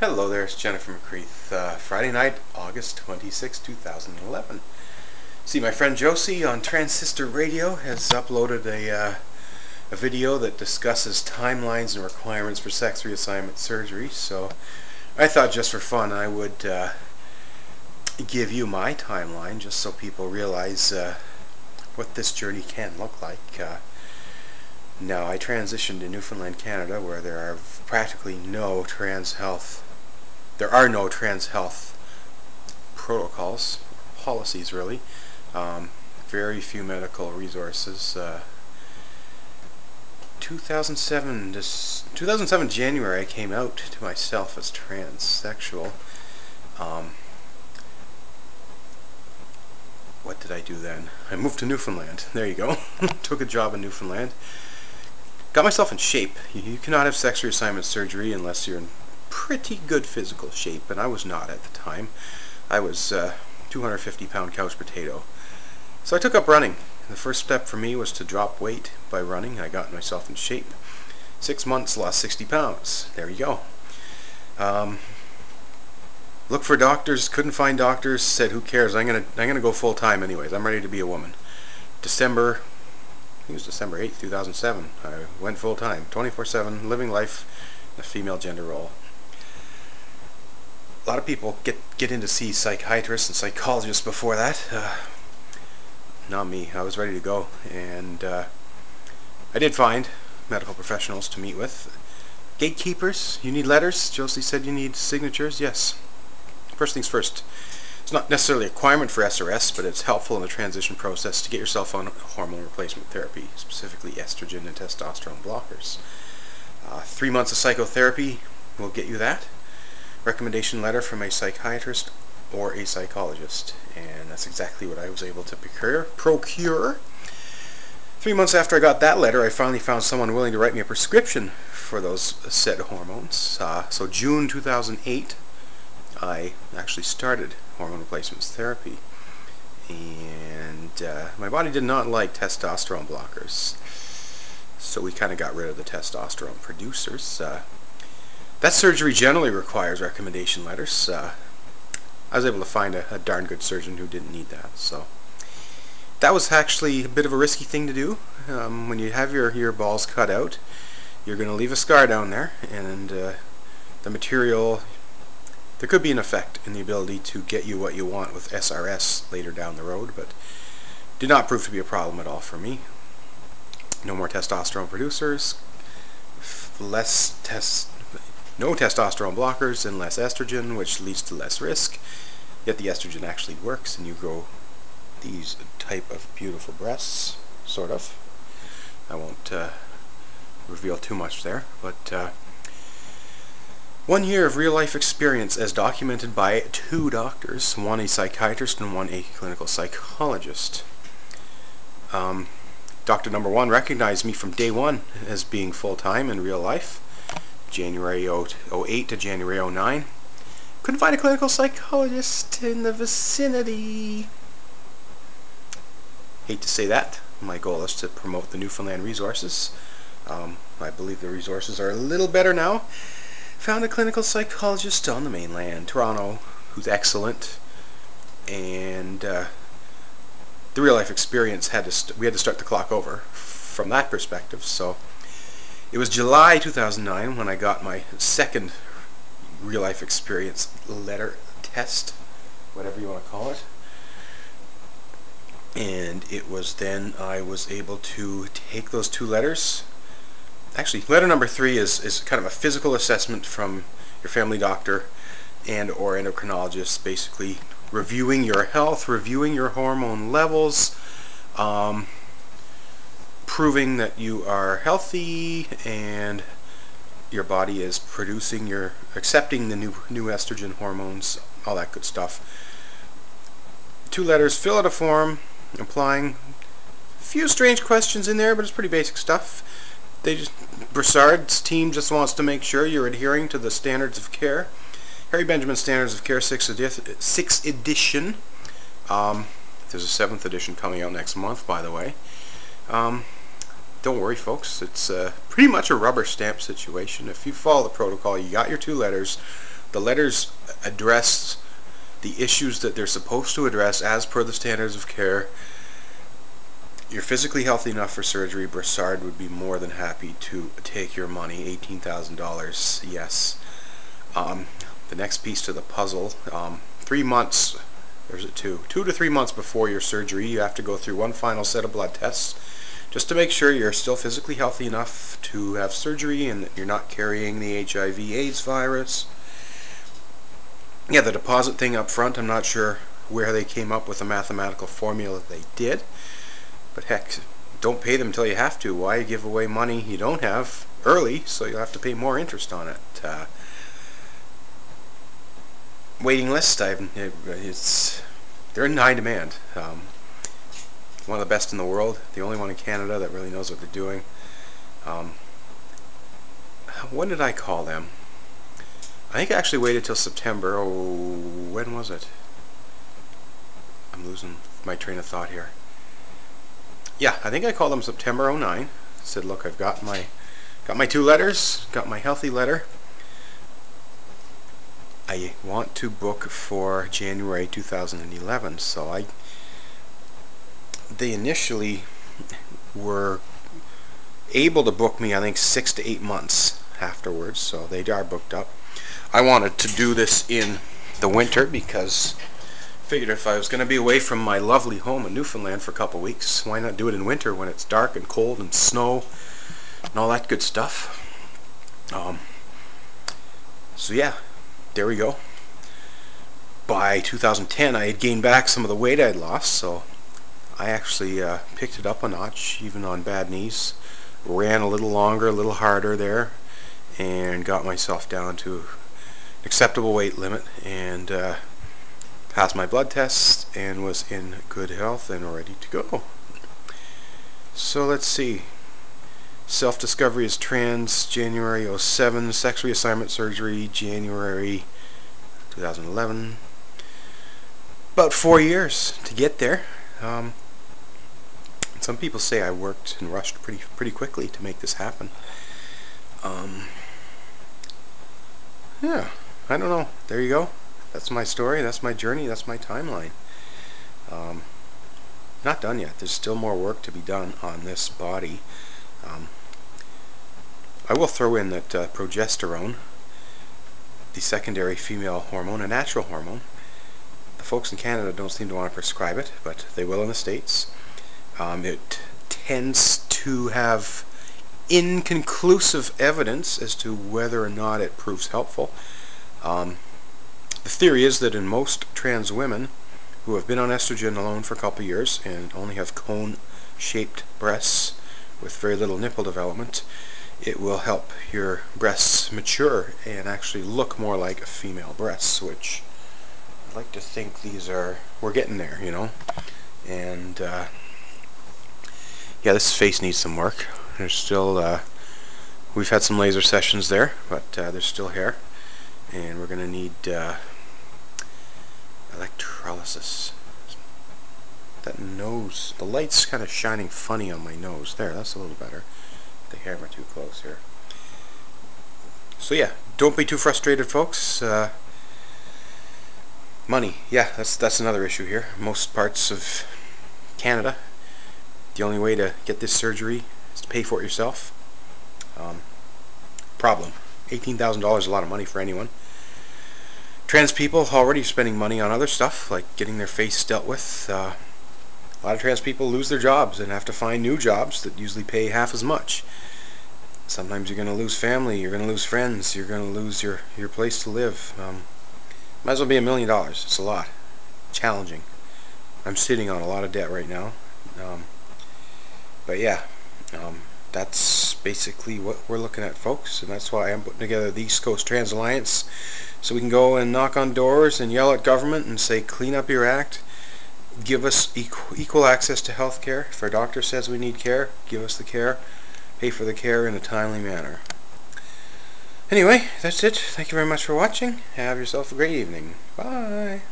Hello there, it's Jennifer McCreath. Friday night, August 26, 2011. See, my friend Josie on Transistor Radio has uploaded a video that discusses timelines and requirements for sex reassignment surgery, so I thought just for fun I would give you my timeline just so people realize what this journey can look like. Now, I transitioned to Newfoundland, Canada, where there are practically no trans health protocols, policies really. Very few medical resources. 2007 January I came out to myself as transsexual. What did I do then? I moved to Newfoundland. There you go. Took a job in Newfoundland. Got myself in shape. You cannot have sex reassignment surgery unless you're in pretty good physical shape, and I was not at the time. I was 250-pound couch potato. So I took up running. The first step for me was to drop weight by running. I got myself in shape. 6 months, lost 60 pounds. There you go. Looked for doctors, couldn't find doctors, said who cares, I'm gonna go full time anyways. I'm ready to be a woman. December 8th, 2007. I went full time, 24/7, living life in a female gender role. A lot of people get in to see psychiatrists and psychologists before that. Not me. I was ready to go, and I did find medical professionals to meet with. Gatekeepers, you need letters. Josie said you need signatures. Yes. First things first. It's not necessarily a requirement for SRS, but it's helpful in the transition process to get yourself on hormone replacement therapy, specifically estrogen and testosterone blockers. 3 months of psychotherapy will get you that. Recommendation letter from a psychiatrist or a psychologist, and that's exactly what I was able to procure. 3 months after I got that letter, I finally found someone willing to write me a prescription for those said hormones. So June 2008, I actually started hormone replacement therapy, and my body did not like testosterone blockers, so we kind of got rid of the testosterone producers. That surgery generally requires recommendation letters. I was able to find a darn good surgeon who didn't need that, so that was actually a bit of a risky thing to do. When you have your balls cut out, you're going to leave a scar down there, and the material, there could be an effect in the ability to get you what you want with SRS later down the road, but did not prove to be a problem at all for me. No more testosterone producers, no testosterone blockers, and less estrogen, which leads to less risk. Yet the estrogen actually works, and you grow these type of beautiful breasts, sort of. I won't reveal too much there, but 1 year of real-life experience as documented by 2 doctors, one a psychiatrist and one a clinical psychologist. Doctor number 1 recognized me from day 1 as being full-time in real life, January 08 to January 09. Couldn't find a clinical psychologist in the vicinity. Hate to say that. My goal is to promote the Newfoundland resources. I believe the resources are a little better now. Found a clinical psychologist on the mainland, Toronto, who's excellent, and the real-life experience we had to start the clock over from that perspective. So it was July 2009 when I got my second real-life experience letter test, whatever you want to call it, and it was then I was able to take those 2 letters. Actually, letter number 3 is kind of a physical assessment from your family doctor and or endocrinologist, basically reviewing your health, reviewing your hormone levels, proving that you are healthy and your body is accepting the new estrogen hormones, all that good stuff. 2 letters, fill out a form, applying. A few strange questions in there, but it's pretty basic stuff. Broussard's team just wants to make sure you're adhering to the standards of care. Harry Benjamin Standards of Care 6th edition. There's a 7th edition coming out next month, by the way. Don't worry, folks. It's pretty much a rubber stamp situation. If you follow the protocol, you got your 2 letters, The letters address the issues that they're supposed to address as per the standards of care. You're physically healthy enough for surgery. Brassard would be more than happy to take your money, $18,000, yes. The next piece to the puzzle, 3 months, or is it 2 to 3 months before your surgery, you have to go through one final set of blood tests just to make sure you're still physically healthy enough to have surgery and that you're not carrying the HIV/AIDS virus. Yeah, the deposit thing up front, I'm not sure where they came up with the mathematical formula they did, but heck, don't pay them until you have to. Why give away money you don't have early so you'll have to pay more interest on it? Waiting list, they're in high demand. One of the best in the world, the only one in Canada that really knows what they're doing. When did I call them? I think I actually waited till September. Oh, when was it? I'm losing my train of thought here. Yeah, I think I called them September 09. Said, look, I've got my 2 letters, got my healthy letter. I want to book for January 2011. So they initially were able to book me, I think, 6 to 8 months afterwards. So they are booked up. I wanted to do this in the winter because I figured if I was going to be away from my lovely home in Newfoundland for a couple weeks, why not do it in winter when it's dark and cold and snow and all that good stuff. So yeah, there we go. By 2010 I had gained back some of the weight I'd lost, so I actually picked it up a notch, even on bad knees. Ran a little longer, a little harder there, and got myself down to acceptable weight limit, and passed my blood tests and was in good health and ready to go. So let's see. Self-discovery is trans, January 07. Sex reassignment surgery, January 2011. About 4 years to get there. Some people say I worked and rushed pretty quickly to make this happen. Yeah, I don't know. There you go. That's my story. That's my journey. That's my timeline. Not done yet. There's still more work to be done on this body. I will throw in that progesterone, the secondary female hormone, a natural hormone. The folks in Canada don't seem to want to prescribe it, but they will in the States. It tends to have inconclusive evidence as to whether or not it proves helpful. The theory is that in most trans women who have been on estrogen alone for a couple of years and only have cone-shaped breasts with very little nipple development, it will help your breasts mature and actually look more like female breasts, which I'd like to think we're getting there, you know. And yeah, this face needs some work. There's still, we've had some laser sessions there, but there's still hair, and we're going to need electrolysis. That nose, the light's kind of shining funny on my nose. There, that's a little better. The hair went too close here. So yeah, don't be too frustrated, folks. Money, yeah, that's another issue here. Most parts of Canada, the only way to get this surgery is to pay for it yourself. Problem. $18,000 is a lot of money for anyone. Trans people already spending money on other stuff, like getting their face dealt with. A lot of trans people lose their jobs and have to find new jobs that usually pay half as much. Sometimes you're going to lose family, you're going to lose friends, you're going to lose your place to live. Might as well be $1 million. It's a lot. Challenging. I'm sitting on a lot of debt right now. But yeah, that's basically what we're looking at, folks, and that's why I'm putting together the East Coast Trans Alliance, so we can go and knock on doors and yell at government and say, clean up your act, give us equal access to health care. If our doctor says we need care, give us the care, pay for the care in a timely manner. Anyway, that's it. Thank you very much for watching. Have yourself a great evening. Bye.